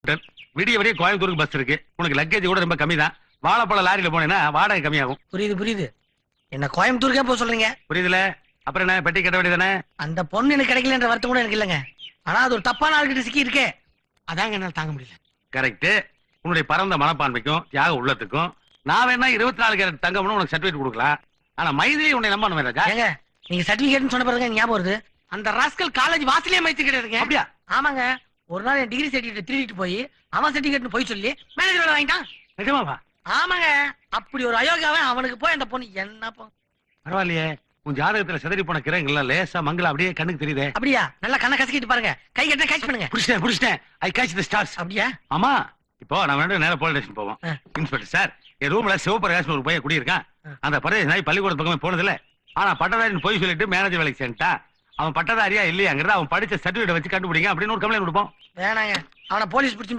Captain, விடிய வரைய கோயம்புத்தூருக்கு பஸ் இருக்கு. உனக்கு லக்கேஜ் கூட ரொம்ப கம்மி தான். வாழைப்பழம் லாரியில போனேன்னா வாடகை கம்மியாகும். புரியுது. என்ன கோயம்புத்தூருக்கே போக சொல்றீங்க? புரியுதுல? அப்புறம் என்ன, பெட்டி கட்ட வேண்டியதானே? அந்த பொண்ணு எனக்கு கிடைக்கலன்ற வருத்தம் கூட எனக்கு இல்லைங்க. ஆனா அது ஒரு தப்பான ஆள்கிட்ட சிக்கி இருக்கே, அதாங்க என்னால தாங்க முடியல. கரெக்ட். உன்னுடைய பரந்த மனப்பான்மைக்கும் தியாக உள்ளத்துக்கும் நான் வேணா 24 கேரட் தங்கம்னு உனக்கு சர்டிபிகேட் கொடுக்கலாம். ஆனா மைதிலி உன்னை நம்பணும் ராஜா. ஏங்க நீங்க சர்டிபிகேட்னு சொன்ன பிறகு ஞாபகம் வருது, அந்த ராஸ்கல் காலேஜ் வாசலே மைத்து கிடையாதுங்க. அப்படியா? ஆமாங்க. ஒரு நாள் என் டிகிரி சர்டிபிகேட் திருடிட்டு போய் அவன் சர்டிபிகேட் போய் சொல்லி மேனேஜரோட வாங்கிட்டான். நிஜமாவா? ஆமாங்க. அப்படி ஒரு அயோக்கியாவே அவனுக்கு போய் அந்த பொண்ணு என்ன பரவாயில்லையே. உன் ஜாதகத்துல சிதறி போன கிரகங்கள்ல லேசா மங்கள அப்படியே கண்ணுக்கு தெரியுதே. அப்படியா? நல்லா கண்ணை கசக்கிட்டு பாருங்க. கை கட்ட கேட்ச் பண்ணுங்க. புடிச்சிட்டேன். I catch the stars. அப்படியா? ஆமா. இப்போ நான் வேணும் நேரா போலீஸ் ஸ்டேஷன் போவோம். இன்ஸ்பெக்டர் சார், என் ரூம்ல சிவபிரகாஷ் ஒரு பையன் குடியிருக்கான். அந்த பரதேசி நாய் பள்ளிக்கூட பக்கமே போனதில்ல. ஆனா பட்டதாரின்னு போய் சொல்லிட்டு மேனேஜர் வேலைக்கு சேர்ந்துட்டா. அவன் பட்டதாரியா இல்லையாங்கிறத அவன் படிச்ச சர்டிபிகேட் வச்சு கண்டுபிடிங்க அப்படின்னு ஒரு கம்ப்ளைண்ட் கொடுப்போம். வேணாங்க, அவனை போலீஸ் பிடிச்சி